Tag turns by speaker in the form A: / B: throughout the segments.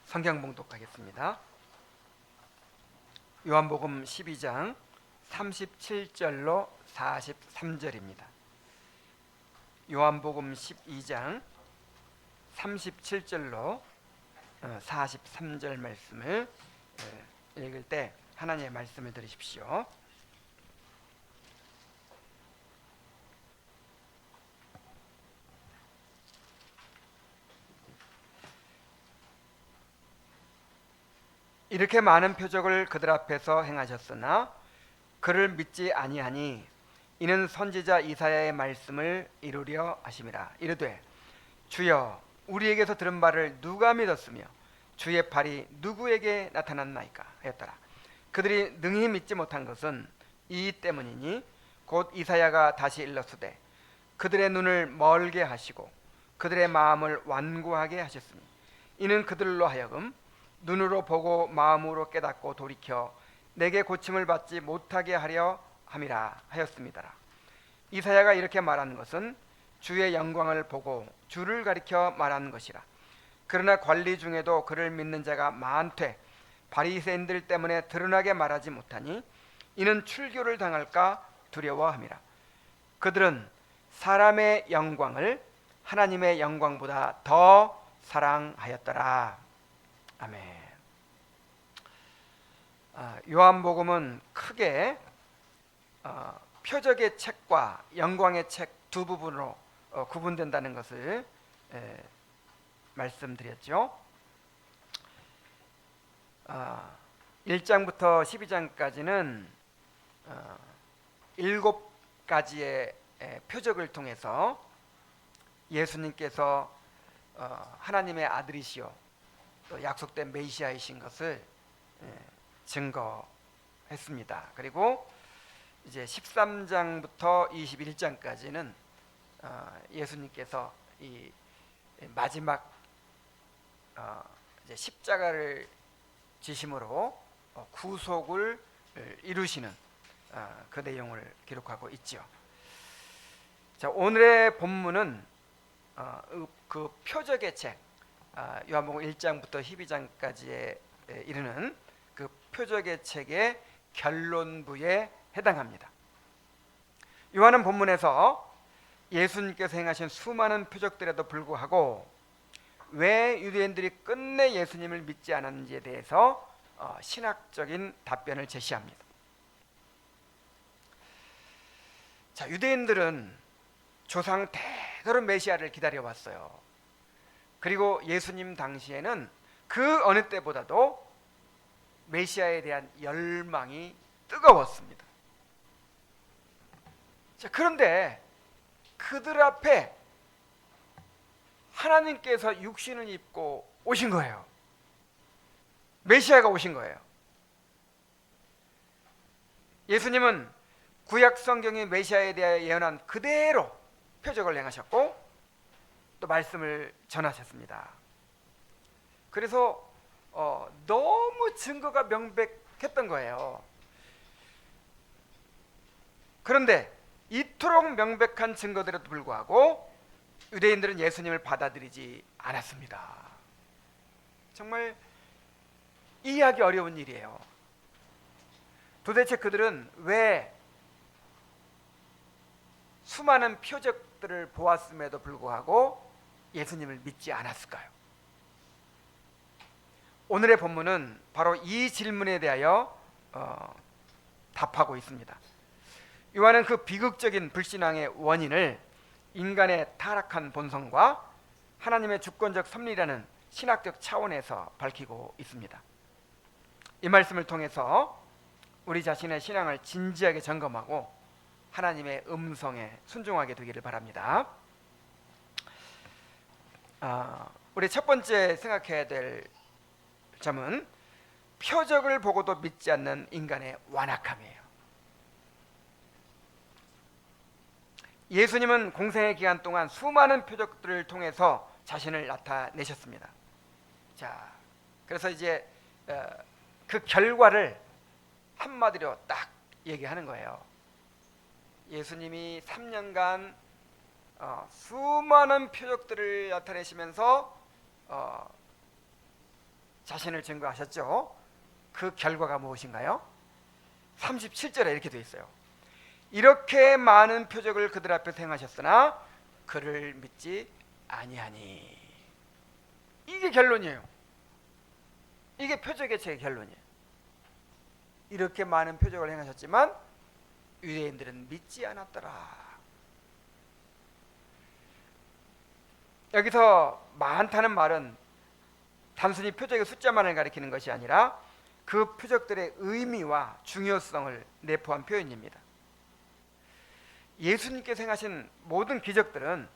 A: 성경 봉독하겠습니다. 요한복음 12장 37절로 43절입니다. 요한복음 12장 37절로 43절 말씀을 읽을 때 하나님의 말씀을 들으십시오. 이렇게 많은 표적을 그들 앞에서 행하셨으나 그를 믿지 아니하니 이는 선지자 이사야의 말씀을 이루려 하심이라. 이르되 주여 우리에게서 들은 바를 누가 믿었으며 주의 팔이 누구에게 나타났나이까 하였더라. 그들이 능히 믿지 못한 것은 이 때문이니 곧 이사야가 다시 일렀으되 그들의 눈을 멀게 하시고 그들의 마음을 완고하게 하셨으니 이는 그들로 하여금 눈으로 보고 마음으로 깨닫고 돌이켜 내게 고침을 받지 못하게 하려 함이라 하였습니다. 이사야가 이렇게 말하는 것은 주의 영광을 보고 주를 가리켜 말하는 것이라. 그러나 관리 중에도 그를 믿는 자가 많되 바리새인들 때문에 드러나게 말하지 못하니 이는 출교를 당할까 두려워함이라. 그들은 사람의 영광을 하나님의 영광보다 더 사랑하였더라. 아멘. 요한복음은 크게 표적의 책과 영광의 책 두 부분으로 구분된다는 것을 말씀드렸죠. 1장부터 12장까지는 7가지의 표적을 통해서 예수님께서 하나님의 아들이시요 또 약속된 메시아이신 것을 증거했습니다. 그리고 이제 13장부터 21장까지는 예수님께서 이 마지막 이제 십자가를 지심으로 구속을 이루시는 그 내용을 기록하고 있죠. 자, 오늘의 본문은 그 표적의 책 요한복음 1장부터 12장까지에 이르는 그 표적의 책의 결론부에 해당합니다. 요한은 본문에서 예수님께서 행하신 수많은 표적들에도 불구하고 왜 유대인들이 끝내 예수님을 믿지 않았는지에 대해서 신학적인 답변을 제시합니다. 자, 유대인들은 조상 대대로 메시아를 기다려왔어요. 그리고 예수님 당시에는 그 어느 때보다도 메시아에 대한 열망이 뜨거웠습니다. 자, 그런데 그들 앞에 하나님께서 육신을 입고 오신 거예요. 메시아가 오신 거예요. 예수님은 구약 성경의 메시아에 대해 예언한 그대로 표적을 행하셨고 또 말씀을 전하셨습니다. 그래서 너무 증거가 명백했던 거예요. 그런데 이토록 명백한 증거들에도 불구하고 유대인들은 예수님을 받아들이지 않았습니다. 정말 이해하기 어려운 일이에요. 도대체 그들은 왜 수많은 표적들을 보았음에도 불구하고 예수님을 믿지 않았을까요? 오늘의 본문은 바로 이 질문에 대하여 답하고 있습니다. 요한은 그 비극적인 불신앙의 원인을 인간의 타락한 본성과 하나님의 주권적 섭리라는 신학적 차원에서 밝히고 있습니다. 이 말씀을 통해서 우리 자신의 신앙을 진지하게 점검하고 하나님의 음성에 순종하게 되기를 바랍니다. 우리 첫 번째 생각해야 될 점은 표적을 보고도 믿지 않는 인간의 완악함이에요. 예수님은 공생의 기간 동안 수많은 표적들을 통해서 자신을 나타내셨습니다. 자, 그래서 이제 그 결과를 한마디로 딱 얘기하는 거예요. 예수님이 3년간 수많은 표적들을 나타내시면서 자신을 증거하셨죠. 그 결과가 무엇인가요? 37절에 이렇게 되어 있어요. 이렇게 많은 표적을 그들 앞에서 행하셨으나 그를 믿지 아니하니. 이게 결론이에요. 이게 표적의 제 결론이에요. 이렇게 많은 표적을 행하셨지만 유대인들은 믿지 않았더라. 여기서 많다는 말은 단순히 표적의 숫자만을 가리키는 것이 아니라 그 표적들의 의미와 중요성을 내포한 표현입니다. 예수님께서 행하신 모든 기적들은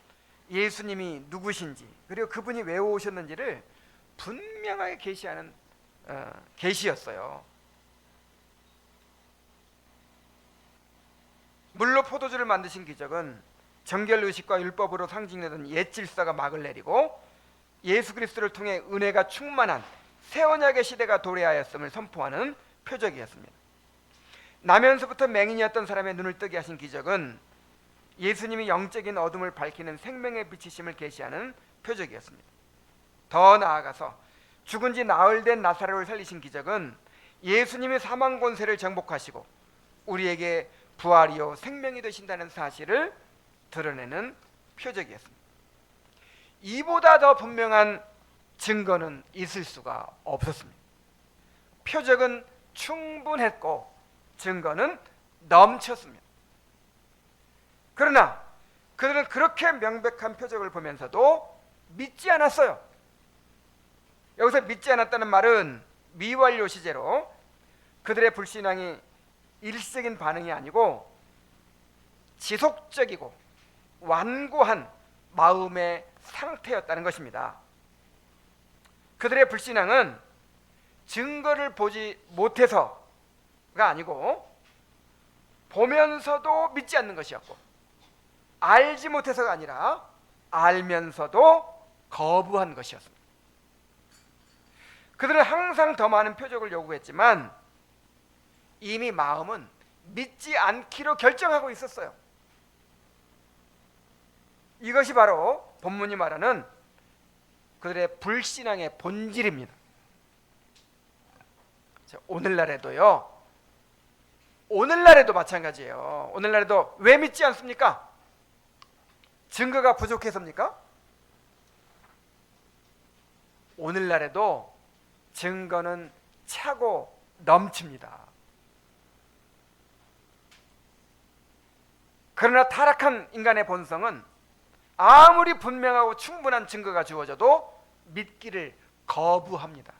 A: 예수님이 누구신지 그리고 그분이 왜 오셨는지를 분명하게 계시하는 계시였어요. 물로 포도주를 만드신 기적은 정결의식과 율법으로 상징되던 옛 질서가 막을 내리고 예수 그리스도를 통해 은혜가 충만한 새 언약의 시대가 도래하였음을 선포하는 표적이었습니다. 나면서부터 맹인이었던 사람의 눈을 뜨게 하신 기적은 예수님이 영적인 어둠을 밝히는 생명의 빛이심을 계시하는 표적이었습니다. 더 나아가서 죽은 지 나흘 된 나사로를 살리신 기적은 예수님이 사망 권세를 정복하시고 우리에게 부활이요 생명이 되신다는 사실을 드러내는 표적이었습니다. 이보다 더 분명한 증거는 있을 수가 없었습니다. 표적은 충분했고 증거는 넘쳤습니다. 그러나 그들은 그렇게 명백한 표적을 보면서도 믿지 않았어요. 여기서 믿지 않았다는 말은 미완료 시제로 그들의 불신앙이 일시적인 반응이 아니고 지속적이고 완고한 마음의 상태였다는 것입니다. 그들의 불신앙은 증거를 보지 못해서가 아니고 보면서도 믿지 않는 것이었고 알지 못해서가 아니라 알면서도 거부한 것이었습니다. 그들은 항상 더 많은 표적을 요구했지만 이미 마음은 믿지 않기로 결정하고 있었어요. 이것이 바로 본문이 말하는 그들의 불신앙의 본질입니다. 오늘날에도 마찬가지예요. 오늘날에도 왜 믿지 않습니까? 증거가 부족해서입니까? 오늘날에도 증거는 차고 넘칩니다. 그러나 타락한 인간의 본성은 아무리 분명하고 충분한 증거가 주어져도 믿기를 거부합니다.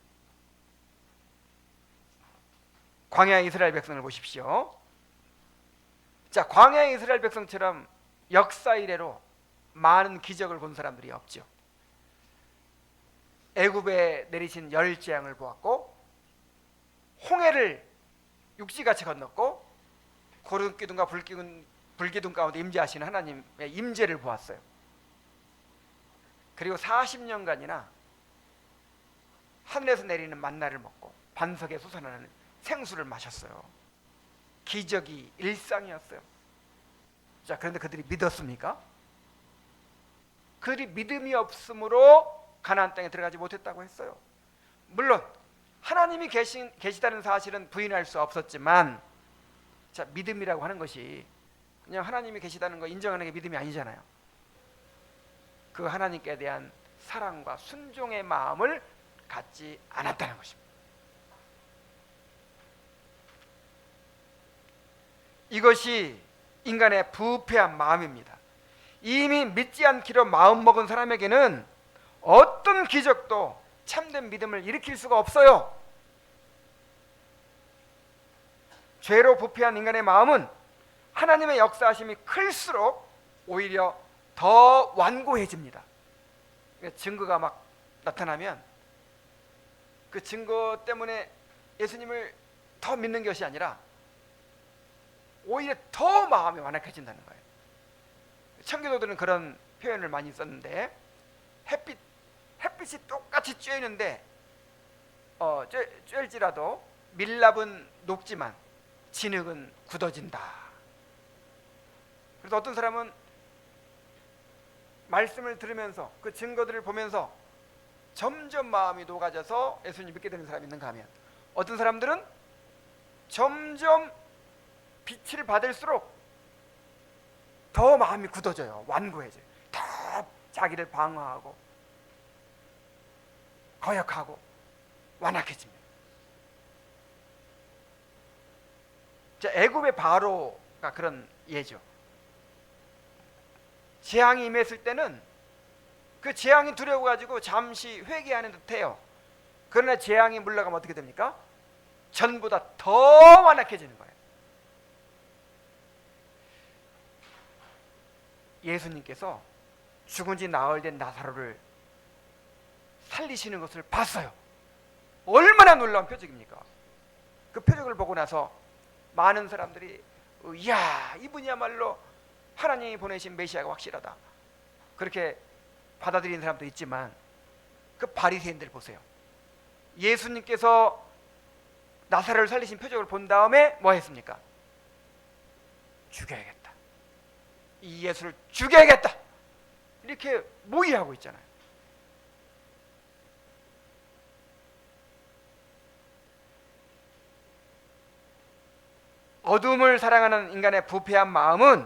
A: 광야의 이스라엘 백성을 보십시오. 자, 광야의 이스라엘 백성처럼 역사 이래로 많은 기적을 본 사람들이 없죠. 애굽에 내리신 열 재앙을 보았고 홍해를 육지같이 건넜고 구름 기둥과 불기둥 가운데 임재하시는 하나님의 임재를 보았어요. 그리고 40년간이나 하늘에서 내리는 만나를 먹고 반석에 솟아나는 생수를 마셨어요. 기적이 일상이었어요. 자, 그런데 그들이 믿었습니까? 그들이 믿음이 없으므로 가나안 땅에 들어가지 못했다고 했어요. 물론 하나님이 계시다는 사실은 부인할 수 없었지만, 자, 믿음이라고 하는 것이 그냥 하나님이 계시다는 거 인정하는 게 믿음이 아니잖아요. 그 하나님께 대한 사랑과 순종의 마음을 갖지 않았다는 것입니다. 이것이 인간의 부패한 마음입니다. 이미 믿지 않기로 마음먹은 사람에게는 어떤 기적도 참된 믿음을 일으킬 수가 없어요. 죄로 부패한 인간의 마음은 하나님의 역사하심이 클수록 오히려 더 완고해집니다. 증거가 막 나타나면 그 증거 때문에 예수님을 더 믿는 것이 아니라 오히려 더 마음이 완악해진다는 거예요. 청교도들은 그런 표현을 많이 썼는데, 햇빛이 똑같이 쬐는데 쬐일지라도 밀랍은 녹지만 진흙은 굳어진다. 그래서 어떤 사람은 말씀을 들으면서 그 증거들을 보면서 점점 마음이 녹아져서 예수님 믿게 되는 사람이 있는가 하면, 어떤 사람들은 점점 빛을 받을수록 더 마음이 굳어져요. 완고해져요. 더 자기를 방어하고 거역하고 완악해집니다. 애굽의 바로가 그런 예죠. 재앙이 임했을 때는 그 재앙이 두려워가지고 잠시 회개하는 듯해요. 그러나 재앙이 물러가면 어떻게 됩니까? 전보다 더 완악해지는 거예요. 예수님께서 죽은 지 나흘 된 나사로를 살리시는 것을 봤어요. 얼마나 놀라운 표적입니까? 그 표적을 보고 나서 많은 사람들이 이야, 이분이야말로 하나님이 보내신 메시아가 확실하다, 그렇게 받아들이는 사람도 있지만, 그 바리새인들 보세요. 예수님께서 나사로를 살리신 표적을 본 다음에 뭐 했습니까? 죽여야겠다, 이 예수를 죽여야겠다, 이렇게 모의하고 있잖아요. 어둠을 사랑하는 인간의 부패한 마음은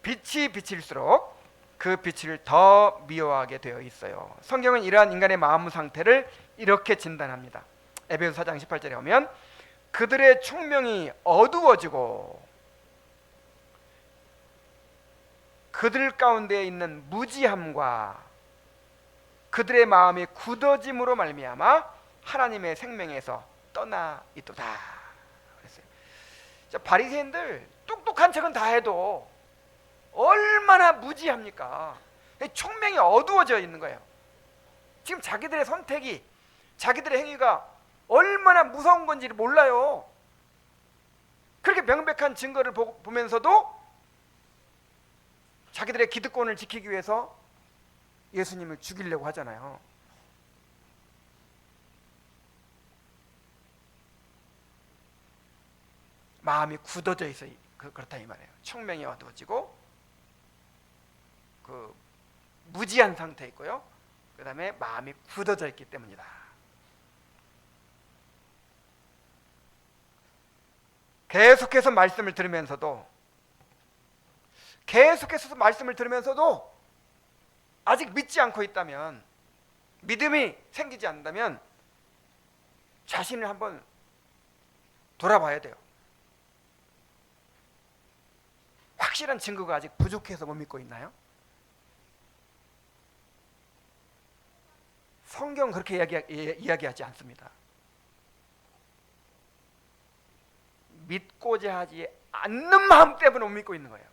A: 빛이 비칠수록 그 빛을 더 미워하게 되어 있어요. 성경은 이러한 인간의 마음 상태를 이렇게 진단합니다. 에베소서 4장 18절에 보면 그들의 총명이 어두워지고 그들 가운데 있는 무지함과 그들의 마음이 굳어짐으로 말미암아 하나님의 생명에서 떠나 있도다 그랬어요. 자, 바리새인들 똑똑한 척은 다 해도 얼마나 무지합니까? 총명이 어두워져 있는 거예요. 지금 자기들의 선택이, 자기들의 행위가 얼마나 무서운 건지를 몰라요. 그렇게 명백한 증거를 보면서도 자기들의 기득권을 지키기 위해서 예수님을 죽이려고 하잖아요. 마음이 굳어져 있어 그렇다 이 말이에요. 총명이 어두워지고 그 무지한 상태에 있고요. 그 다음에 마음이 굳어져 있기 때문이다. 계속해서 말씀을 들으면서도 아직 믿지 않고 있다면, 믿음이 생기지 않는다면 자신을 한번 돌아봐야 돼요. 확실한 증거가 아직 부족해서 못 믿고 있나요? 성경은 그렇게 이야기하지 않습니다. 믿고자 하지 않는 마음 때문에 못 믿고 있는 거예요.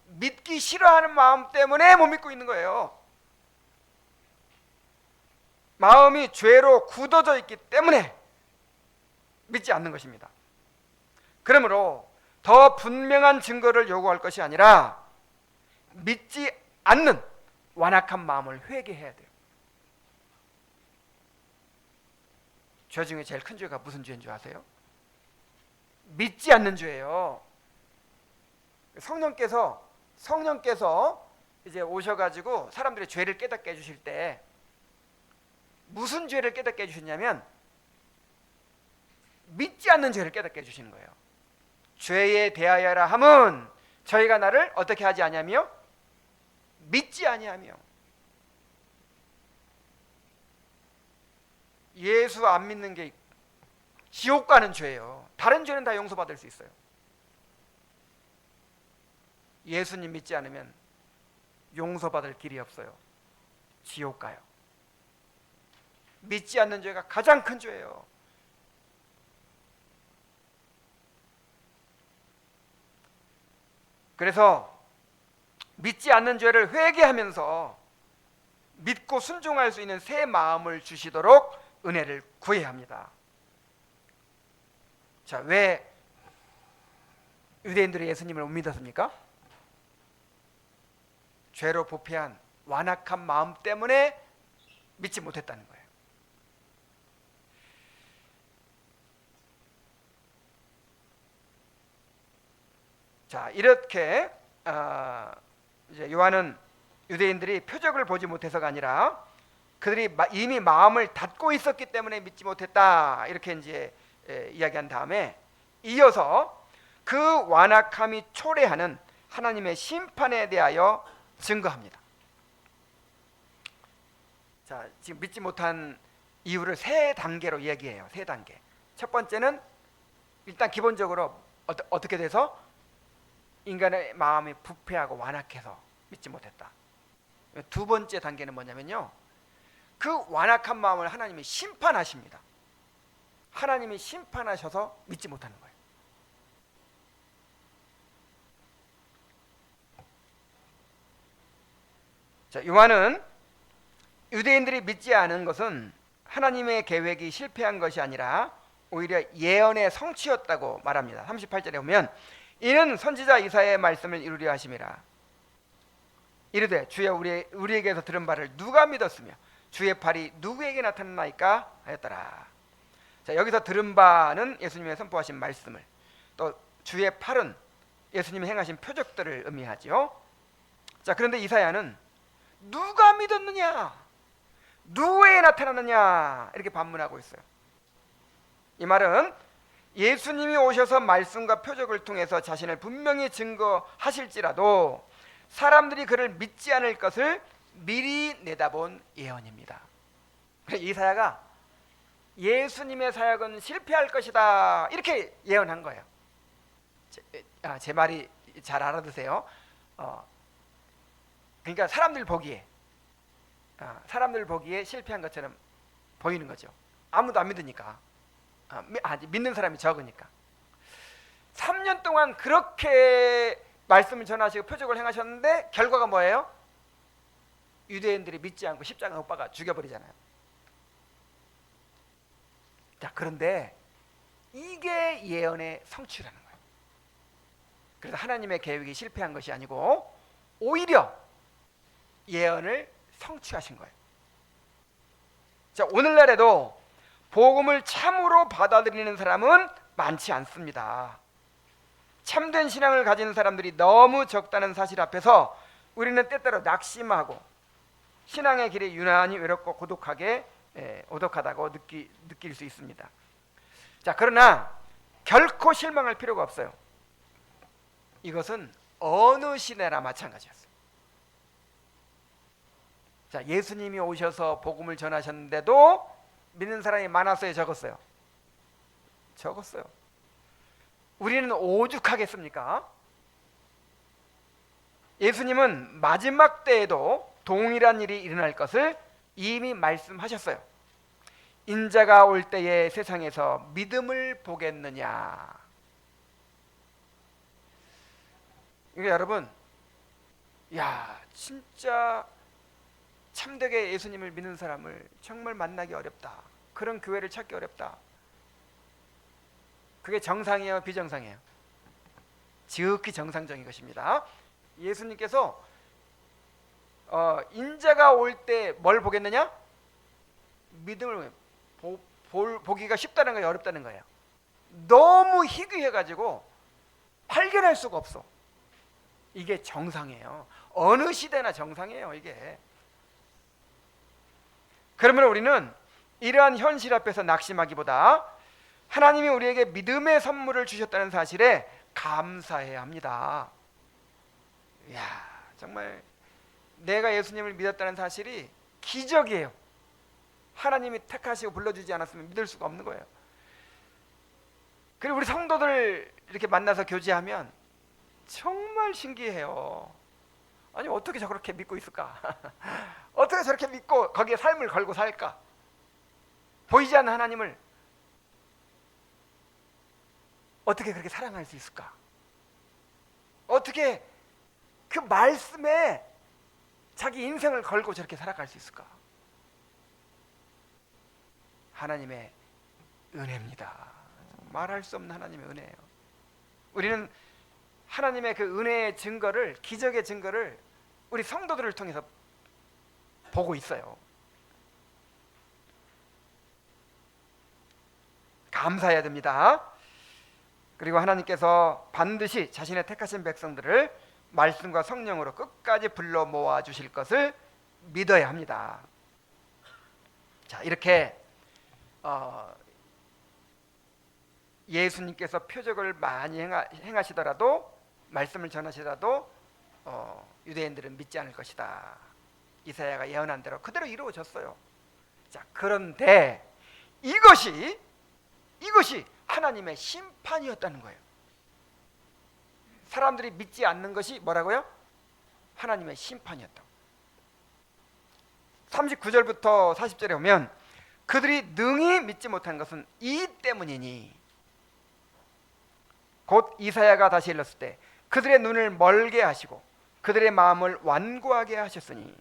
A: 믿기 싫어하는 마음 때문에 못 믿고 있는 거예요. 마음이 죄로 굳어져 있기 때문에 믿지 않는 것입니다. 그러므로 더 분명한 증거를 요구할 것이 아니라 믿지 않는 완악한 마음을 회개해야 돼요. 죄 중에 제일 큰 죄가 무슨 죄인 줄 아세요? 믿지 않는 죄예요. 성령께서 이제 오셔가지고 사람들의 죄를 깨닫게 해주실 때 무슨 죄를 깨닫게 해주셨냐면 믿지 않는 죄를 깨닫게 해주시는 거예요. 죄에 대하여라 함은 저희가 나를 어떻게 하지 아니하며 믿지 아니하며. 예수 안 믿는 게 지옥 가는 죄예요. 다른 죄는 다 용서받을 수 있어요. 예수님 믿지 않으면 용서받을 길이 없어요. 지옥 가요. 믿지 않는 죄가 가장 큰 죄예요. 그래서 믿지 않는 죄를 회개하면서 믿고 순종할 수 있는 새 마음을 주시도록 은혜를 구해야 합니다. 자, 왜 유대인들이 예수님을 못 믿었습니까? 죄로 부패한 완악한 마음 때문에 믿지 못했다는 거예요. 자, 이렇게 이제 요한은 유대인들이 표적을 보지 못해서가 아니라 그들이 이미 마음을 닫고 있었기 때문에 믿지 못했다, 이렇게 이제 이야기한 다음에 이어서 그 완악함이 초래하는 하나님의 심판에 대하여 증거합니다. 자, 지금 믿지 못한 이유를 세 단계로 이야기해요. 세 단계. 첫 번째는 일단 기본적으로 어떻게 돼서 인간의 마음이 부패하고 완악해서 믿지 못했다. 두 번째 단계는 뭐냐면요, 그 완악한 마음을 하나님이 심판하십니다. 하나님이 심판하셔서 믿지 못하는 거예요. 자, 요한은 유대인들이 믿지 않은 것은 하나님의 계획이 실패한 것이 아니라 오히려 예언의 성취였다고 말합니다. 38절에 보면 이는 선지자 이사야의 말씀을 이루려 하심이라. 이르되 주여 우리에게서 들은 바를 누가 믿었으며 주의 팔이 누구에게 나타났나이까 하였더라. 자, 여기서 들은 바는 예수님의 선포하신 말씀을, 또 주의 팔은 예수님이 행하신 표적들을 의미하죠. 자, 그런데 이사야는 누가 믿었느냐, 누구에게 나타났느냐, 이렇게 반문하고 있어요. 이 말은 예수님이 오셔서 말씀과 표적을 통해서 자신을 분명히 증거하실지라도 사람들이 그를 믿지 않을 것을 미리 내다본 예언입니다. 이사야가 예수님의 사역은 실패할 것이다, 이렇게 예언한 거예요. 제 말이 잘 알아두세요. 그러니까 사람들 보기에 실패한 것처럼 보이는 거죠. 아무도 안 믿으니까, 믿는 사람이 적으니까. 3년 동안 그렇게 말씀을 전하시고 표적을 행하셨는데 결과가 뭐예요? 유대인들이 믿지 않고 십자가 못 박아 죽여버리잖아요. 자, 그런데 이게 예언의 성취라는 거예요. 그래서 하나님의 계획이 실패한 것이 아니고 오히려 예언을 성취하신 거예요. 자, 오늘날에도 복음을 참으로 받아들이는 사람은 많지 않습니다. 참된 신앙을 가진 사람들이 너무 적다는 사실 앞에서 우리는 때때로 낙심하고 신앙의 길이 유난히 외롭고 고독하다고 느낄 수 있습니다. 자, 그러나 결코 실망할 필요가 없어요. 이것은 어느 시대나 마찬가지였어요. 자, 예수님이 오셔서 복음을 전하셨는데도 믿는 사람이 많았어요, 적었어요? 적었어요. 우리는 오죽하겠습니까? 예수님은 마지막 때에도 동일한 일이 일어날 것을 이미 말씀하셨어요. 인자가 올 때에 세상에서 믿음을 보겠느냐. 그러니까 여러분, 진짜 참되게 예수님을 믿는 사람을 정말 만나기 어렵다, 그런 교회를 찾기 어렵다. 그게 정상이에요, 비정상이에요? 지극히 정상적인 것입니다. 예수님께서 인자가 올 때 뭘 보겠느냐? 믿음을 보기가 쉽다는 거예요, 어렵다는 거예요? 너무 희귀해가지고 발견할 수가 없어. 이게 정상이에요. 어느 시대나 정상이에요, 이게. 그러면 우리는 이러한 현실 앞에서 낙심하기보다 하나님이 우리에게 믿음의 선물을 주셨다는 사실에 감사해야 합니다. 정말 내가 예수님을 믿었다는 사실이 기적이에요. 하나님이 택하시고 불러주지 않았으면 믿을 수가 없는 거예요. 그리고 우리 성도들 이렇게 만나서 교제하면 정말 신기해요. 아니, 어떻게 저렇게 믿고 있을까? 어떻게 저렇게 믿고 거기에 삶을 걸고 살까? 보이지 않는 하나님을 어떻게 그렇게 사랑할 수 있을까? 어떻게 그 말씀에 자기 인생을 걸고 저렇게 살아갈 수 있을까? 하나님의 은혜입니다. 말할 수 없는 하나님의 은혜예요. 우리는 하나님의 그 은혜의 증거를, 기적의 증거를 우리 성도들을 통해서 보고 있어요. 감사해야 됩니다. 그리고 하나님께서 반드시 자신의 택하신 백성들을 말씀과 성령으로 끝까지 불러 모아 주실 것을 믿어야 합니다. 자, 이렇게 예수님께서 표적을 많이 행하시더라도, 말씀을 전하시더라도 유대인들은 믿지 않을 것이다. 이사야가 예언한 대로 그대로 이루어졌어요. 자, 그런데 이것이 하나님의 심판이었다는 거예요. 사람들이 믿지 않는 것이 뭐라고요? 하나님의 심판이었다고. 39절부터 40절에 보면, 그들이 능히 믿지 못한 것은 이 때문이니, 곧 이사야가 다시 일렀을 때 그들의 눈을 멀게 하시고 그들의 마음을 완고하게 하셨으니,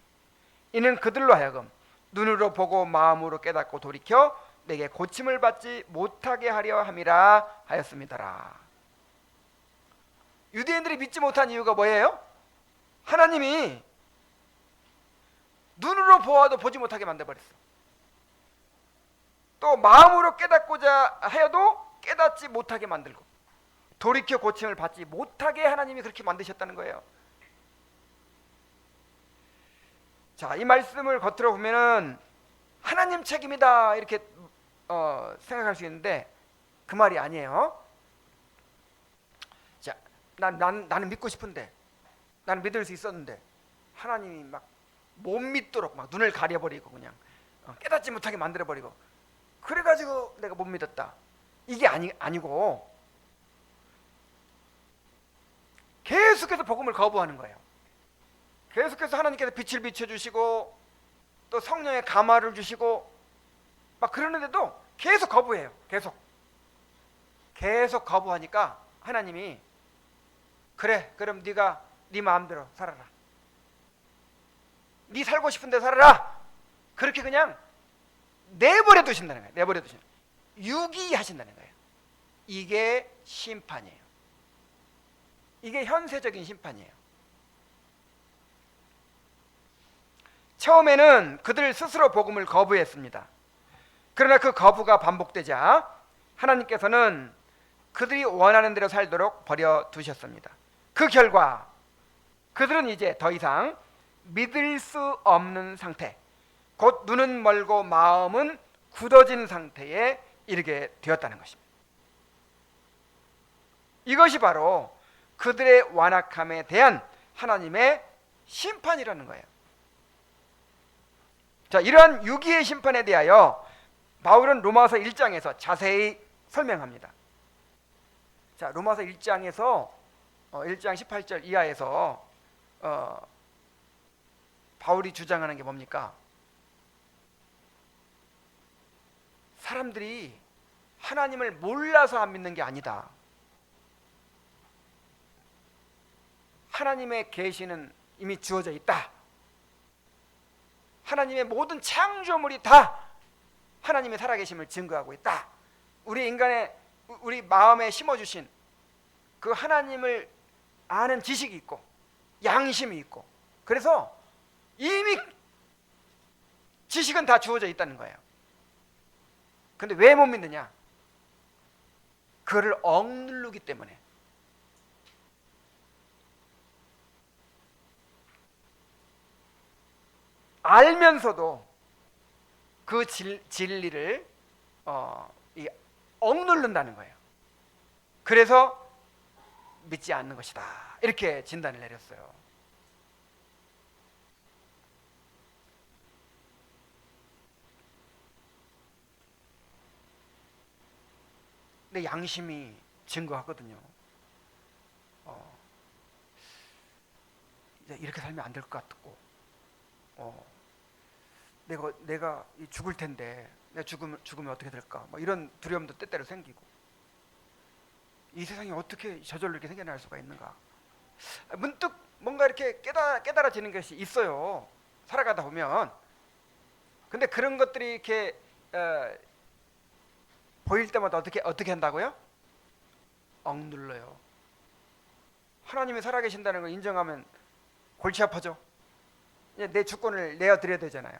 A: 이는 그들로 하여금 눈으로 보고 마음으로 깨닫고 돌이켜 내게 고침을 받지 못하게 하려 함이라 하였습니다라. 유대인들이 믿지 못한 이유가 뭐예요? 하나님이 눈으로 보아도 보지 못하게 만들어버렸어. 또 마음으로 깨닫고자 하여도 깨닫지 못하게 만들고, 돌이켜 고침을 받지 못하게 하나님이 그렇게 만드셨다는 거예요. 자, 이 말씀을 겉으로 보면은 하나님 책임이다 이렇게 생각할 수 있는데, 그 말이 아니에요. 자, 나는 믿고 싶은데, 나는 믿을 수 있었는데 하나님이 막 못 믿도록 막 눈을 가려버리고 그냥 깨닫지 못하게 만들어버리고, 그래가지고 내가 못 믿었다, 이게 아니고 계속해서 복음을 거부하는 거예요. 계속해서 하나님께서 빛을 비춰주시고 또 성령의 감화를 주시고 막 그러는데도 계속 거부해요. 계속 거부하니까 하나님이, 그래, 그럼 네가 네 마음대로 살아라, 네 살고 싶은데 살아라, 그렇게 그냥 내버려 두신다는 거예요. 내버려 두신, 유기하신다는 거예요. 이게 심판이에요. 이게 현세적인 심판이에요. 처음에는 그들 스스로 복음을 거부했습니다. 그러나 그 거부가 반복되자 하나님께서는 그들이 원하는 대로 살도록 버려두셨습니다. 그 결과 그들은 이제 더 이상 믿을 수 없는 상태, 곧 눈은 멀고 마음은 굳어진 상태에 이르게 되었다는 것입니다. 이것이 바로 그들의 완악함에 대한 하나님의 심판이라는 거예요. 자, 이러한 유기의 심판에 대하여 바울은 로마서 1장에서 자세히 설명합니다. 자, 로마서 1장에서 1장 18절 이하에서 바울이 주장하는 게 뭡니까? 사람들이 하나님을 몰라서 안 믿는 게 아니다. 하나님의 계시는 이미 주어져 있다. 하나님의 모든 창조물이 다 하나님의 살아계심을 증거하고 있다. 우리 마음에 심어주신 그 하나님을 아는 지식이 있고 양심이 있고, 그래서 이미 지식은 다 주어져 있다는 거예요. 근데 왜 못 믿느냐? 그거를 억누르기 때문에. 알면서도 그 진리를 억누른다는 거예요. 그래서 믿지 않는 것이다, 이렇게 진단을 내렸어요. 내 양심이 증거하거든요. 이렇게 살면 안 될 것 같고, 내가 죽을 텐데 내가 죽으면 어떻게 될까? 뭐 이런 두려움도 때때로 생기고, 이 세상이 어떻게 저절로 이렇게 생겨날 수가 있는가? 문득 뭔가 이렇게 깨달아지는 것이 있어요, 살아가다 보면. 근데 그런 것들이 이렇게 보일 때마다 어떻게 한다고요? 억눌러요. 하나님이 살아계신다는 걸 인정하면 골치 아파져. 내 주권을 내어드려야 되잖아요.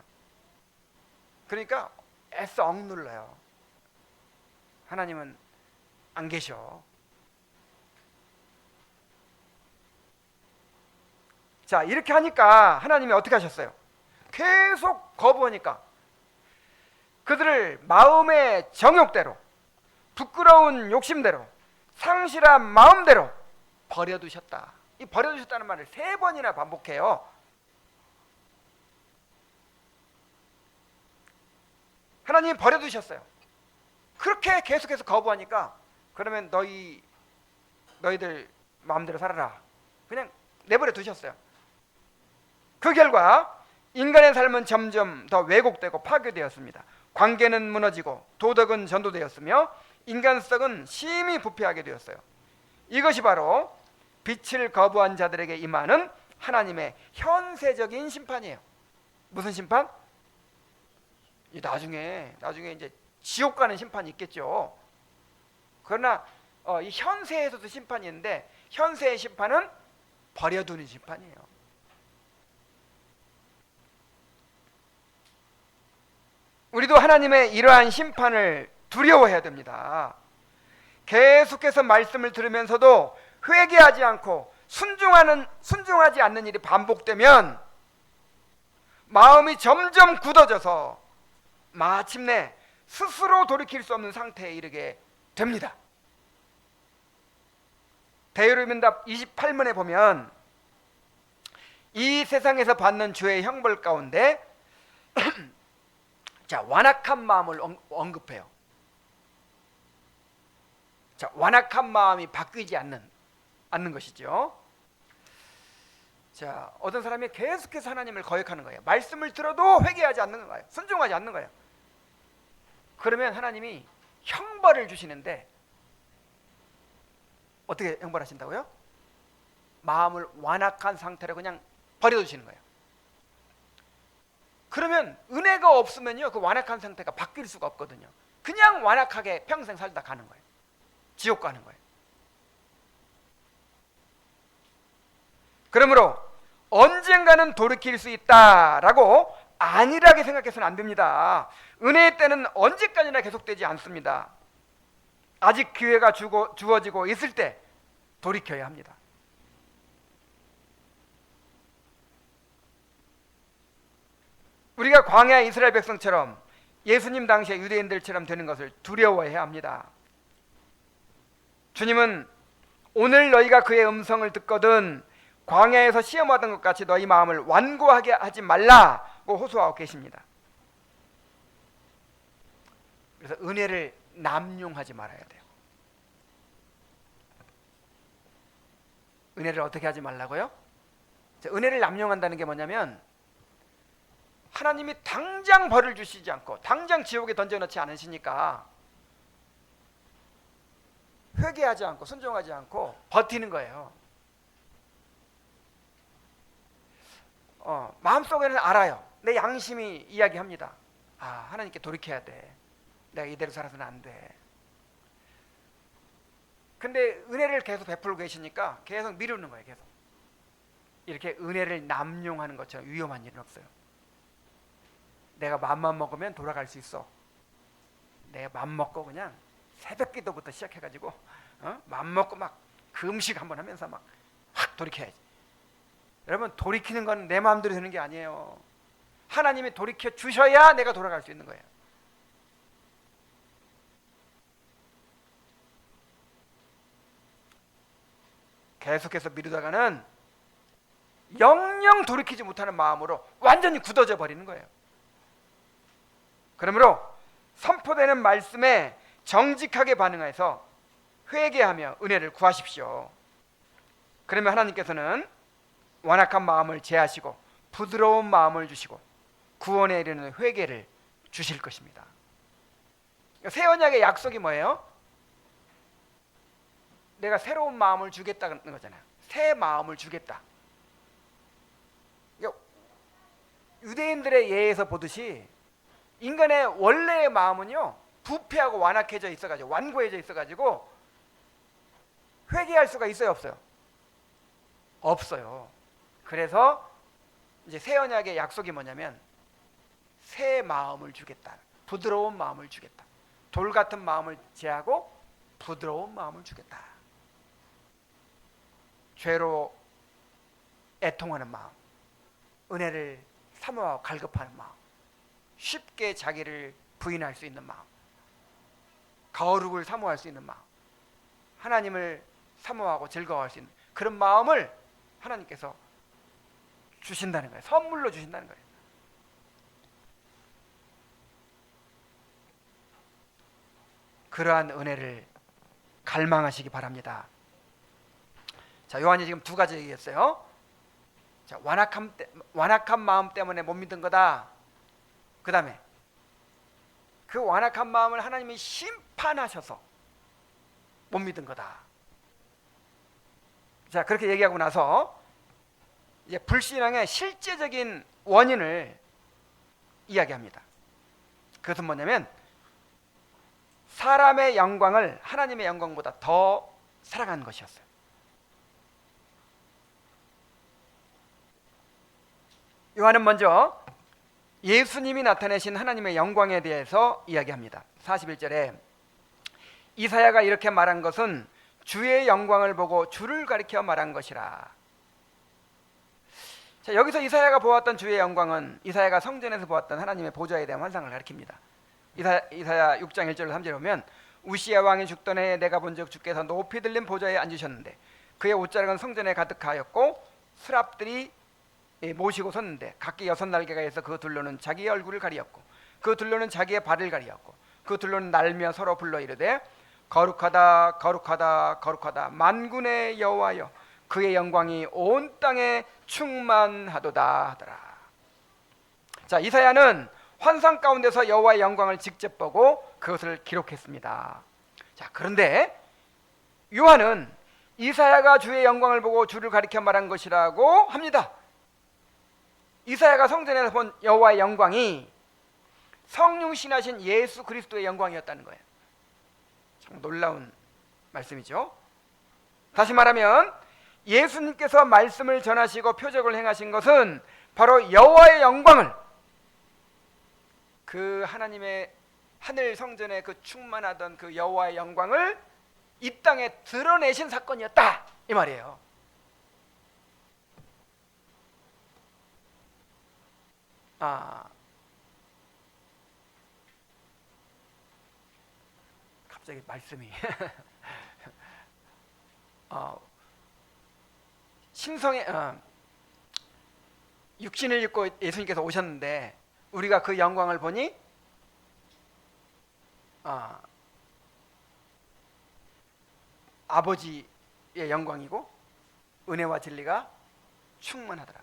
A: 그러니까 애써 억눌러요. 하나님은 안 계셔. 자, 이렇게 하니까 하나님이 어떻게 하셨어요? 계속 거부하니까 그들을 마음의 정욕대로, 부끄러운 욕심대로, 상실한 마음대로 버려두셨다. 이 버려두셨다는 말을 3번이나 반복해요. 하나님 버려두셨어요. 그렇게 계속해서 거부하니까 그러면 너희들 마음대로 살아라. 그냥 내버려 두셨어요. 그 결과 인간의 삶은 점점 더 왜곡되고 파괴되었습니다. 관계는 무너지고 도덕은 전도되었으며 인간성은 심히 부패하게 되었어요. 이것이 바로 빛을 거부한 자들에게 임하는 하나님의 현세적인 심판이에요. 무슨 심판? 나중에 이제 지옥 가는 심판이 있겠죠. 그러나 이 현세에서도 심판이 있는데 현세의 심판은 버려두는 심판이에요. 우리도 하나님의 이러한 심판을 두려워해야 됩니다. 계속해서 말씀을 들으면서도 회개하지 않고 순종하지 않는 일이 반복되면 마음이 점점 굳어져서 마침내 스스로 돌이킬 수 없는 상태에 이르게 됩니다. 대요름인답 28문에 보면 이 세상에서 받는 죄의 형벌 가운데 자, 완악한 마음을 언급해요. 자, 완악한 마음이 바뀌지 않는 것이죠. 자, 어떤 사람이 계속해서 하나님을 거역하는 거예요. 말씀을 들어도 회개하지 않는 거예요. 순종하지 않는 거예요. 그러면 하나님이 형벌을 주시는데 어떻게 형벌하신다고요? 마음을 완악한 상태로 그냥 버려두시는 거예요. 그러면 은혜가 없으면요, 그 완악한 상태가 바뀔 수가 없거든요. 그냥 완악하게 평생 살다 가는 거예요. 지옥 가는 거예요. 그러므로 언젠가는 돌이킬 수 있다라고 안일하게 생각해서는 안 됩니다. 은혜의 때는 언제까지나 계속되지 않습니다. 아직 기회가 주어지고 있을 때 돌이켜야 합니다. 우리가 광야 이스라엘 백성처럼 예수님 당시의 유대인들처럼 되는 것을 두려워해야 합니다. 주님은 오늘 너희가 그의 음성을 듣거든 광야에서 시험하던 것 같이 너희 마음을 완고하게 하지 말라고 호소하고 계십니다. 그래서 은혜를 남용하지 말아야 돼요. 은혜를 어떻게 하지 말라고요? 은혜를 남용한다는 게 뭐냐면 하나님이 당장 벌을 주시지 않고 당장 지옥에 던져놓지 않으시니까 회개하지 않고 순종하지 않고 버티는 거예요. 마음속에는 알아요. 내 양심이 이야기합니다. 하나님께 돌이켜야 돼. 내가 이대로 살아서는 안 돼. 근데 은혜를 계속 베풀고 계시니까 계속 미루는 거예요. 계속 이렇게 은혜를 남용하는 것처럼 위험한 일은 없어요. 내가 맘만 먹으면 돌아갈 수 있어. 내가 맘 먹고 그냥 새벽 기도부터 시작해가지고 맘 먹고 막 금식 한번 하면서 막 확 돌이켜야지. 여러분, 돌이키는 건 내 마음대로 되는 게 아니에요. 하나님이 돌이켜 주셔야 내가 돌아갈 수 있는 거예요. 계속해서 미루다가는 영영 돌이키지 못하는 마음으로 완전히 굳어져 버리는 거예요. 그러므로 선포되는 말씀에 정직하게 반응해서 회개하며 은혜를 구하십시오. 그러면 하나님께서는 완악한 마음을 제하시고 부드러운 마음을 주시고 구원에 이르는 회개를 주실 것입니다. 새 언약의 약속이 뭐예요? 내가 새로운 마음을 주겠다는 거잖아요. 새 마음을 주겠다. 유대인들의 예에서 보듯이 인간의 원래의 마음은요, 부패하고 완악해져 있어가지고 완고해져 있어가지고 회개할 수가 있어요, 없어요? 없어요. 그래서 이제 새 언약의 약속이 뭐냐면 새 마음을 주겠다. 부드러운 마음을 주겠다. 돌 같은 마음을 제하고 부드러운 마음을 주겠다. 죄로 애통하는 마음, 은혜를 사모하고 갈급하는 마음, 쉽게 자기를 부인할 수 있는 마음, 거룩을 사모할 수 있는 마음, 하나님을 사모하고 즐거워할 수 있는 그런 마음을 하나님께서 주신다는 거예요. 선물로 주신다는 거예요. 그러한 은혜를 갈망하시기 바랍니다. 자, 요한이 지금 두 가지 얘기했어요. 자, 완악한 마음 때문에 못 믿은 거다. 그 다음에 그 완악한 마음을 하나님이 심판하셔서 못 믿은 거다. 자, 그렇게 얘기하고 나서 이제 불신앙의 실제적인 원인을 이야기합니다. 그것은 뭐냐면 사람의 영광을 하나님의 영광보다 더 사랑한 것이었어요. 요한은 먼저 예수님이 나타내신 하나님의 영광에 대해서 이야기합니다. 41절에 이사야가 이렇게 말한 것은 주의 영광을 보고 주를 가리켜 말한 것이라. 자, 여기서 이사야가 보았던 주의 영광은 이사야가 성전에서 보았던 하나님의 보좌에 대한 환상을 가리킵니다. 이사야 6장 1절 3절에 보면 우시야 왕이 죽던 해에 내가 본즉 주께서 높이 들린 보좌에 앉으셨는데 그의 옷자락은 성전에 가득하였고 스랍들이 모시고 섰는데 각기 6날개가 있어 그 둘로는 자기의 얼굴을 가리었고 그 둘로는 자기의 발을 가리었고 그 둘로는 날며 서로 불러 이르되 거룩하다 거룩하다 거룩하다 만군의 여호와여 그의 영광이 온 땅에 충만하도다 하더라. 자, 이사야는 환상 가운데서 여호와의 영광을 직접 보고 그것을 기록했습니다. 자, 그런데 요한은 이사야가 주의 영광을 보고 주를 가리켜 말한 것이라고 합니다. 이사야가 성전에서 본 여호와의 영광이 성육신하신 예수 그리스도의 영광이었다는 거예요. 참 놀라운 말씀이죠. 다시 말하면 예수님께서 말씀을 전하시고 표적을 행하신 것은 바로 여호와의 영광을, 그 하나님의 하늘 성전에 그 충만하던 그 여호와의 영광을 이 땅에 드러내신 사건이었다, 이 말이에요. 갑자기 말씀이 신성의 육신을 입고 예수님께서 오셨는데 우리가 그 영광을 보니 아버지의 영광이고 은혜와 진리가 충만하더라.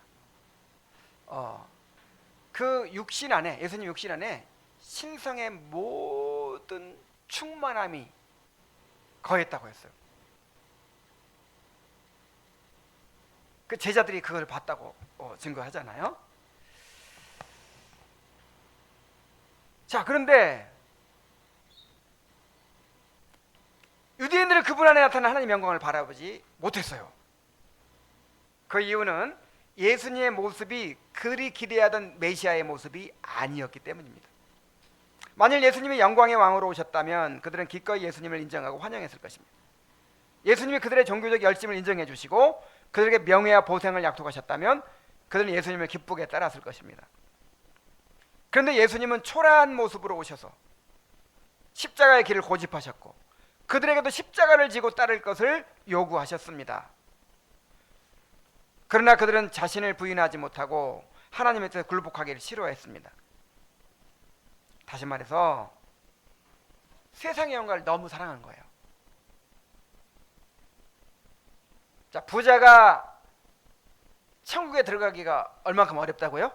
A: 그 육신 안에, 예수님 육신 안에 신성의 모든 충만함이 거했다고 했어요. 그 제자들이 그걸 봤다고 증거하잖아요. 자, 그런데 유대인들은 그분 안에 나타난 하나님의 영광을 바라보지 못했어요. 그 이유는 예수님의 모습이 그들이 기대하던 메시아의 모습이 아니었기 때문입니다. 만일 예수님이 영광의 왕으로 오셨다면 그들은 기꺼이 예수님을 인정하고 환영했을 것입니다. 예수님이 그들의 종교적 열심을 인정해 주시고 그들에게 명예와 보상을 약속하셨다면 그들은 예수님을 기쁘게 따랐을 것입니다. 그런데 예수님은 초라한 모습으로 오셔서 십자가의 길을 고집하셨고 그들에게도 십자가를 지고 따를 것을 요구하셨습니다. 그러나 그들은 자신을 부인하지 못하고 하나님의 뜻에 굴복하기를 싫어했습니다. 다시 말해서 세상의 영광을 너무 사랑한 거예요. 자, 부자가 천국에 들어가기가 얼만큼 어렵다고요?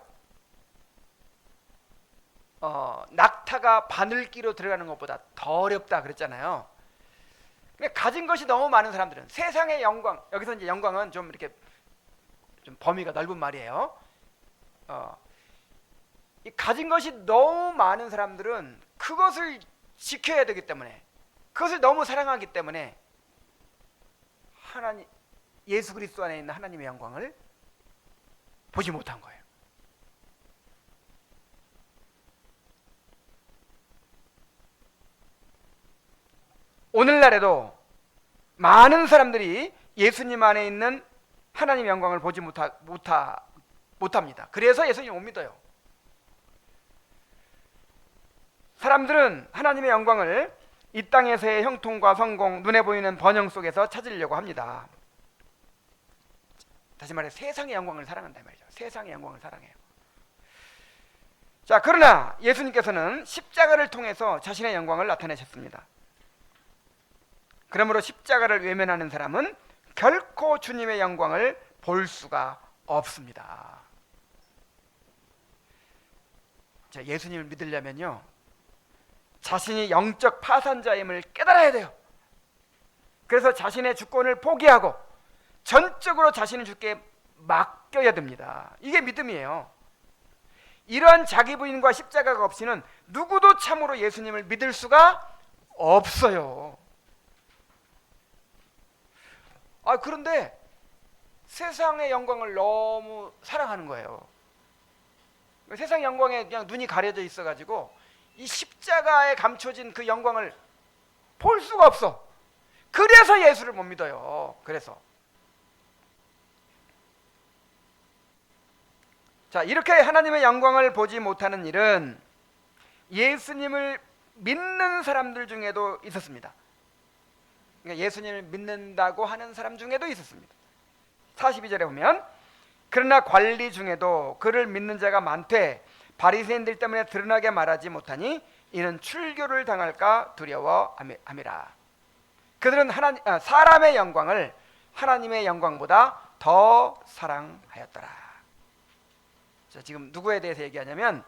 A: 낙타가 바늘기로 들어가는 것보다 더 어렵다 그랬잖아요. 그러니까 가진 것이 너무 많은 사람들은 세상의 영광, 여기서 이제 영광은 좀 이렇게 좀 범위가 넓은 말이에요. 이 가진 것이 너무 많은 사람들은 그것을 지켜야 되기 때문에, 그것을 너무 사랑하기 때문에 하나님, 예수 그리스도 안에 있는 하나님의 영광을 보지 못한 거예요. 오늘날에도 많은 사람들이 예수님 안에 있는 하나님의 영광을 보지 못합니다. 그래서 예수님 못 믿어요. 사람들은 하나님의 영광을 이 땅에서의 형통과 성공, 눈에 보이는 번영 속에서 찾으려고 합니다. 다시 말해 세상의 영광을 사랑한다 말이죠. 세상의 영광을 사랑해요. 자, 그러나 예수님께서는 십자가를 통해서 자신의 영광을 나타내셨습니다. 그러므로 십자가를 외면하는 사람은 결코 주님의 영광을 볼 수가 없습니다. 자, 예수님을 믿으려면요, 자신이 영적 파산자임을 깨달아야 돼요. 그래서 자신의 주권을 포기하고 전적으로 자신을 주께 맡겨야 됩니다. 이게 믿음이에요. 이러한 자기 부인과 십자가가 없이는 누구도 참으로 예수님을 믿을 수가 없어요. 그런데 세상의 영광을 너무 사랑하는 거예요. 세상 영광에 그냥 눈이 가려져 있어가지고 이 십자가에 감춰진 그 영광을 볼 수가 없어. 그래서 예수를 못 믿어요. 그래서 자, 이렇게 하나님의 영광을 보지 못하는 일은 예수님을 믿는 사람들 중에도 있었습니다. 그러니까 예수님을 믿는다고 하는 사람 중에도 있었습니다. 42절에 보면 그러나 관리 중에도 그를 믿는 자가 많되 바리새인들 때문에 드러나게 말하지 못하니 이는 출교를 당할까 두려워함이라. 그들은 사람의 영광을 하나님의 영광보다 더 사랑하였더라. 자, 지금 누구에 대해서 얘기하냐면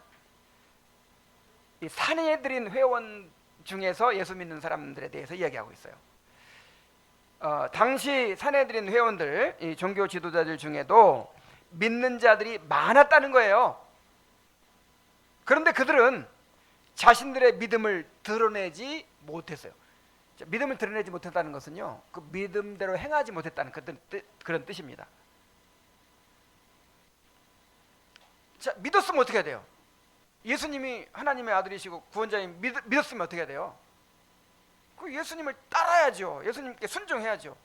A: 이 산헤드린 회원 중에서 예수 믿는 사람들에 대해서 이야기하고 있어요. 당시 산헤드린 회원들, 이 종교 지도자들 중에도 믿는 자들이 많았다는 거예요. 그런데 그들은 자신들의 믿음을 드러내지 못했어요. 자, 믿음을 드러내지 못했다는 것은요, 그 믿음대로 행하지 못했다는 그런 뜻입니다. 자, 믿었으면 어떻게 해야 돼요? 예수님이 하나님의 아들이시고 구원자님 믿었으면 어떻게 해야 돼요? 그 예수님을 따라야죠. 예수님께 순종해야죠.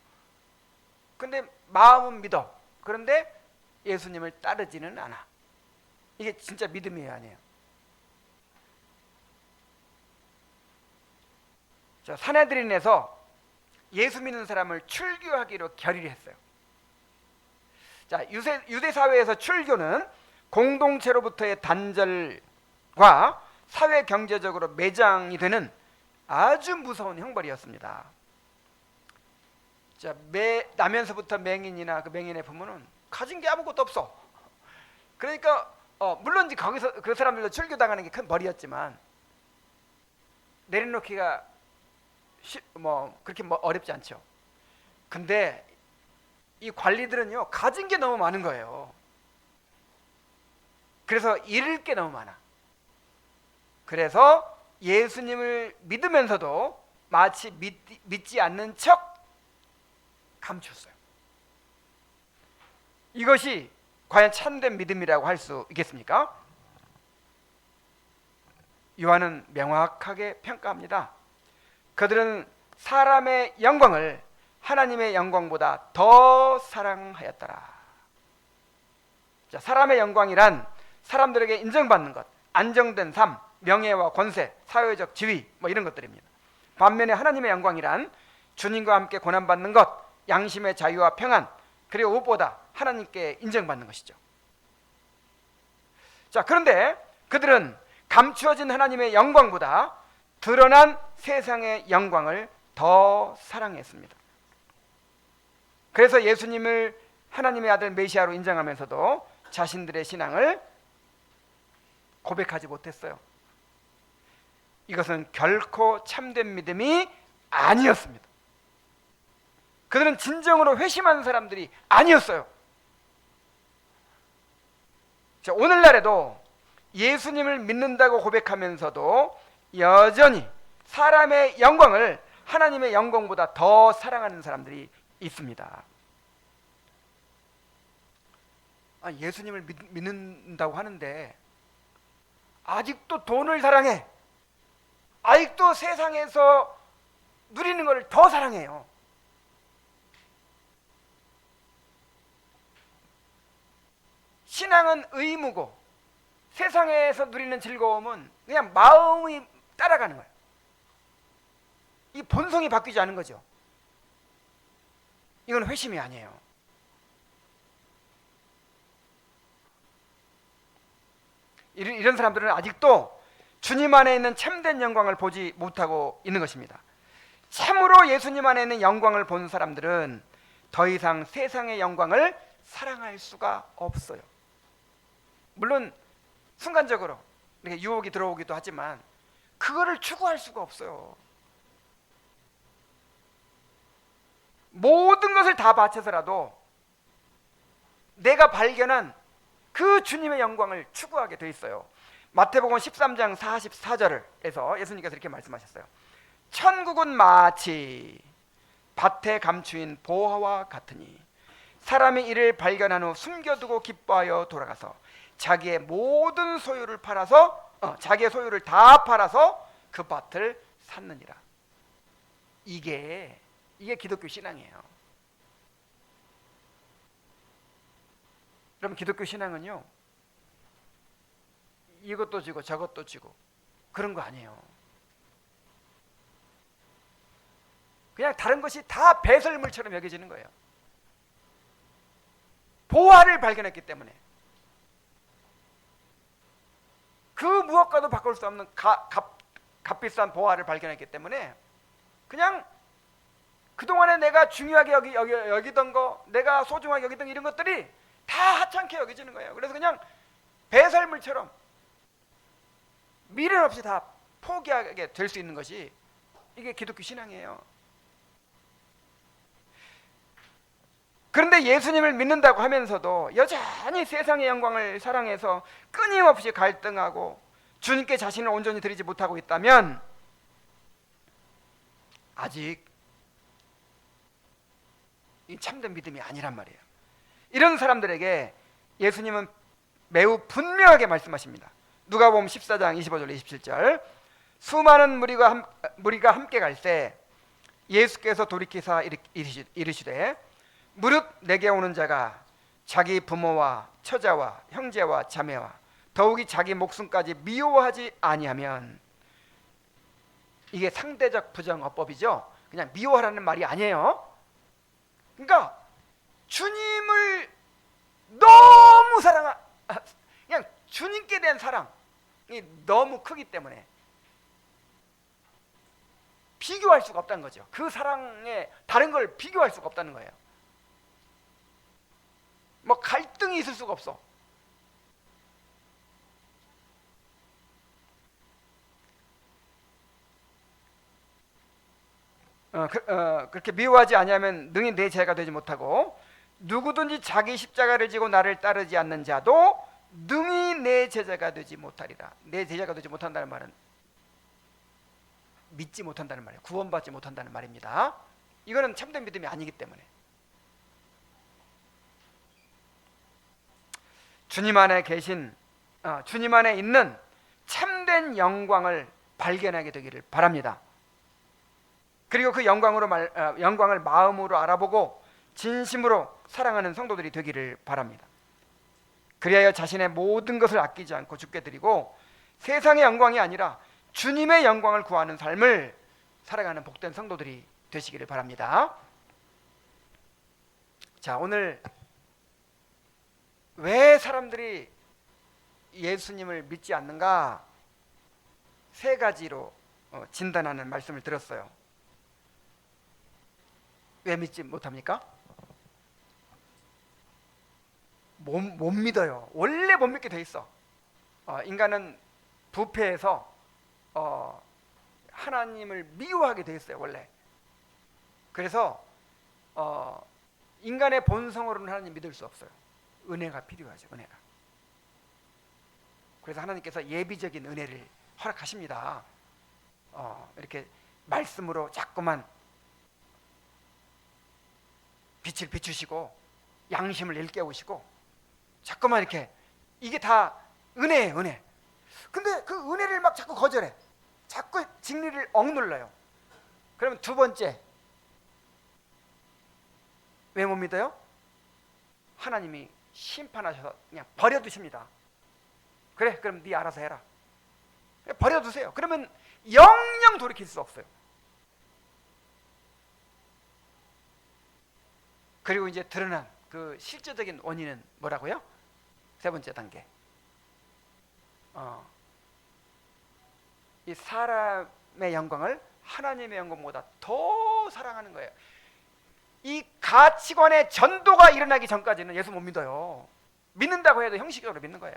A: 근데 마음은 믿어. 그런데 예수님을 따르지는 않아. 이게 진짜 믿음이에요, 아니에요? 자, 산헤드린에서 예수 믿는 사람을 출교하기로 결의를 했어요. 자, 유대 사회에서 출교는 공동체로부터의 단절과 사회 경제적으로 매장이 되는 아주 무서운 형벌이었습니다. 자, 나면서부터 맹인이나 그 맹인의 부모는 가진 게 아무것도 없어. 그러니까 물론 이제 거기서 그 사람들도 출교당하는 게 큰 벌이었지만 내려놓기가 그렇게 어렵지 않죠. 근데 이 관리들은요, 가진 게 너무 많은 거예요. 그래서 잃을 게 너무 많아. 그래서 예수님을 믿으면서도 마치 믿지 않는 척 감췄어요. 이것이 과연 참된 믿음이라고 할 수 있겠습니까? 요한은 명확하게 평가합니다. 그들은 사람의 영광을 하나님의 영광보다 더 사랑하였더라. 자, 사람의 영광이란 사람들에게 인정받는 것, 안정된 삶, 명예와 권세, 사회적 지위 이런 것들입니다. 반면에 하나님의 영광이란 주님과 함께 고난받는 것, 양심의 자유와 평안, 그리고 무엇보다 하나님께 인정받는 것이죠. 자, 그런데 그들은 감추어진 하나님의 영광보다 드러난 세상의 영광을 더 사랑했습니다. 그래서 예수님을 하나님의 아들 메시아로 인정하면서도 자신들의 신앙을 고백하지 못했어요. 이것은 결코 참된 믿음이 아니었습니다. 그들은 진정으로 회심한 사람들이 아니었어요. 자, 오늘날에도 예수님을 믿는다고 고백하면서도 여전히 사람의 영광을 하나님의 영광보다 더 사랑하는 사람들이 있습니다. 예수님을 믿는다고 하는데 아직도 돈을 사랑해. 아직도 세상에서 누리는 것을 더 사랑해요. 신앙은 의무고 세상에서 누리는 즐거움은 그냥 마음이 따라가는 거예요. 이 본성이 바뀌지 않은 거죠. 이건 회심이 아니에요. 이런 사람들은 아직도 주님 안에 있는 참된 영광을 보지 못하고 있는 것입니다. 참으로 예수님 안에 있는 영광을 본 사람들은 더 이상 세상의 영광을 사랑할 수가 없어요. 물론 순간적으로 이렇게 유혹이 들어오기도 하지만 그거를 추구할 수가 없어요. 모든 것을 다 바쳐서라도 내가 발견한 그 주님의 영광을 추구하게 돼 있어요. 마태복음 13장 44절에서 예수님께서 이렇게 말씀하셨어요. 천국은 마치 밭에 감추인 보화와 같으니 사람이 이를 발견한 후 숨겨두고 기뻐하여 돌아가서 자기의 모든 소유를 팔아서 자기의 소유를 다 팔아서 그 밭을 샀느니라. 이게 기독교 신앙이에요. 여러분, 기독교 신앙은요, 이것도 지고 저것도 지고 그런 거 아니에요. 그냥 다른 것이 다 배설물처럼 여겨지는 거예요. 보화를 발견했기 때문에, 그 무엇과도 바꿀 수 없는 값비싼 보화를 발견했기 때문에 그냥 그동안에 내가 중요하게 여기던 거, 내가 소중하게 여기던 이런 것들이 다 하찮게 여겨지는 거예요. 그래서 그냥 배설물처럼 미련 없이 다 포기하게 될 수 있는 것이 이게 기독교 신앙이에요. 그런데 예수님을 믿는다고 하면서도 여전히 세상의 영광을 사랑해서 끊임없이 갈등하고 주님께 자신을 온전히 드리지 못하고 있다면 아직 이 참된 믿음이 아니란 말이에요. 이런 사람들에게 예수님은 매우 분명하게 말씀하십니다. 누가복음 14장 25절 27절. 수많은 무리가 함께 갈 때 예수께서 돌이키사 이르시되 무릇 내게 오는 자가 자기 부모와 처자와 형제와 자매와 더욱이 자기 목숨까지 미워하지 아니하면, 이게 상대적 부정어법이죠. 그냥 미워하라는 말이 아니에요. 그러니까 주님을 너무 그냥 주님께 대한 사랑이 너무 크기 때문에 비교할 수가 없다는 거죠. 그 사랑에 다른 걸 비교할 수가 없다는 거예요. 뭐 갈등이 있을 수가 없어. 그렇게 미워하지 아니하면 능히 내 제자가 되지 못하고, 누구든지 자기 십자가를 지고 나를 따르지 않는 자도 능히 내 제자가 되지 못하리라. 내 제자가 되지 못한다는 말은 믿지 못한다는 말이에요. 구원받지 못한다는 말입니다. 이거는 참된 믿음이 아니기 때문에. 주님 안에 계신, 주님 안에 있는 참된 영광을 발견하게 되기를 바랍니다. 그리고 그 영광을 마음으로 알아보고 진심으로 사랑하는 성도들이 되기를 바랍니다. 그리하여 자신의 모든 것을 아끼지 않고 주께 드리고 세상의 영광이 아니라 주님의 영광을 구하는 삶을 살아가는 복된 성도들이 되시기를 바랍니다. 자, 오늘 왜 사람들이 예수님을 믿지 않는가? 세 가지로 진단하는 말씀을 들었어요. 왜 믿지 못합니까? 못 믿어요. 원래 못 믿게 돼 있어. 인간은 부패해서 하나님을 미워하게 돼 있어요, 원래. 그래서 인간의 본성으로는 하나님 믿을 수 없어요. 은혜가 필요하죠, 은혜가. 그래서 하나님께서 예비적인 은혜를 허락하십니다. 이렇게 말씀으로 자꾸만 빛을 비추시고 양심을 일깨우시고 자꾸만 이렇게, 이게 다 은혜예요, 은혜. 근데 그 은혜를 막 자꾸 거절해. 자꾸 진리를 억눌러요. 그러면 두 번째, 왜 못 믿어요? 하나님이 심판하셔서 그냥 버려두십니다. 그래, 그럼 네 알아서 해라. 버려두세요. 그러면 영영 돌이킬 수 없어요. 그리고 이제 드러난 그 실제적인 원인은 뭐라고요? 세 번째 단계. 이 사람의 영광을 하나님의 영광보다 더 사랑하는 거예요. 이 가치관의 전도가 일어나기 전까지는 예수 못 믿어요. 믿는다고 해도 형식적으로 믿는 거예요.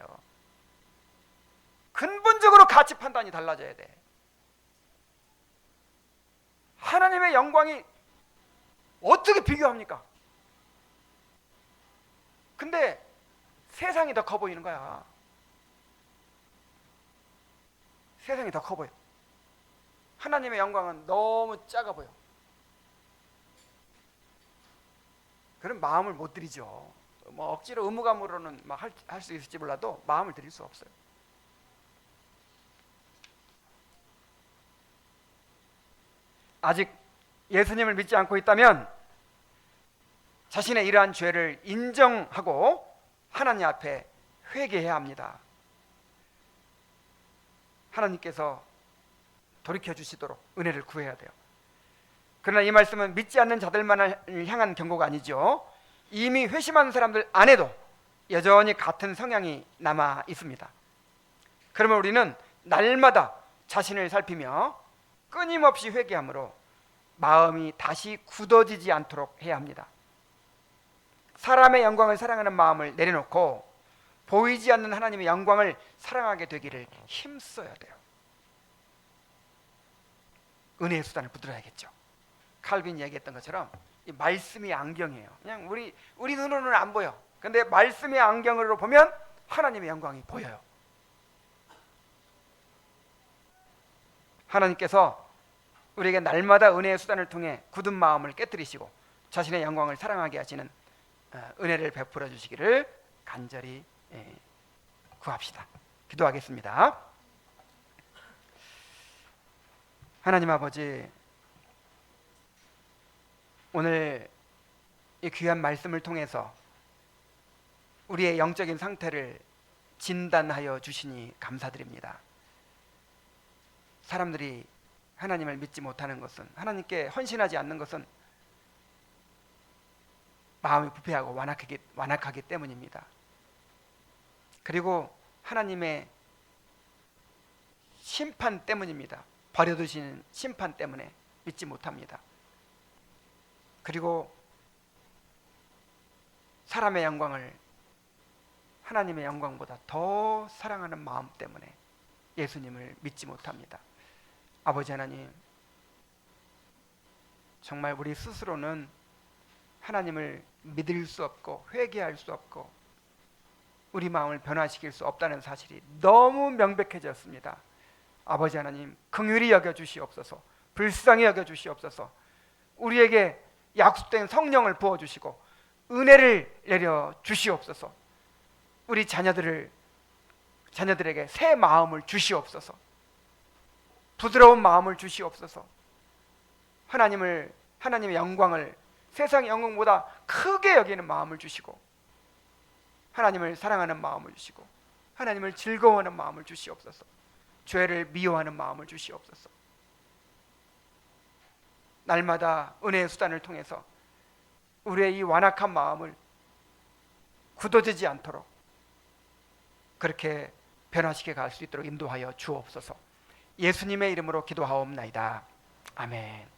A: 근본적으로 가치 판단이 달라져야 돼. 하나님의 영광이 어떻게 비교합니까? 근데 세상이 더 커 보이는 거야. 세상이 더 커 보여. 하나님의 영광은 너무 작아 보여. 그런 마음을 못 들이죠. 뭐 억지로 의무감으로는 막 할 수 있을지 몰라도 마음을 들일 수 없어요. 아직 예수님을 믿지 않고 있다면 자신의 이러한 죄를 인정하고 하나님 앞에 회개해야 합니다. 하나님께서 돌이켜 주시도록 은혜를 구해야 돼요. 그러나 이 말씀은 믿지 않는 자들만을 향한 경고가 아니죠. 이미 회심한 사람들 안에도 여전히 같은 성향이 남아 있습니다. 그러면 우리는 날마다 자신을 살피며 끊임없이 회개함으로 마음이 다시 굳어지지 않도록 해야 합니다. 사람의 영광을 사랑하는 마음을 내려놓고 보이지 않는 하나님의 영광을 사랑하게 되기를 힘써야 돼요. 은혜의 수단을 붙들어야겠죠. 칼빈이 얘기했던 것처럼 이 말씀이 안경이에요. 그냥 우리 눈으로는 안 보여. 근데 말씀의 안경으로 보면 하나님의 영광이 보여요. 하나님께서 우리에게 날마다 은혜의 수단을 통해 굳은 마음을 깨뜨리시고 자신의 영광을 사랑하게 하시는 은혜를 베풀어 주시기를 간절히 구합시다. 기도하겠습니다. 하나님 아버지, 오늘 이 귀한 말씀을 통해서 우리의 영적인 상태를 진단하여 주시니 감사드립니다. 사람들이 하나님을 믿지 못하는 것은, 하나님께 헌신하지 않는 것은 마음이 부패하고 완악하기 때문입니다. 그리고 하나님의 심판 때문입니다. 버려두시는 심판 때문에 믿지 못합니다. 그리고 사람의 영광을 하나님의 영광보다 더 사랑하는 마음 때문에 예수님을 믿지 못합니다. 아버지 하나님, 정말 우리 스스로는 하나님을 믿을 수 없고 회개할 수 없고 우리 마음을 변화시킬 수 없다는 사실이 너무 명백해졌습니다. 아버지 하나님, 긍휼히 여겨주시옵소서. 불쌍히 여겨주시옵소서. 우리에게 약속된 성령을 부어주시고 은혜를 내려주시옵소서. 우리 자녀들에게 새 마음을 주시옵소서. 부드러운 마음을 주시옵소서. 하나님의 영광을 세상의 영광보다 크게 여기는 마음을 주시고 하나님을 사랑하는 마음을 주시고 하나님을 즐거워하는 마음을 주시옵소서. 죄를 미워하는 마음을 주시옵소서. 날마다 은혜의 수단을 통해서 우리의 이 완악한 마음을 굳어지지 않도록 그렇게 변화시켜 갈 수 있도록 인도하여 주옵소서. 예수님의 이름으로 기도하옵나이다. 아멘.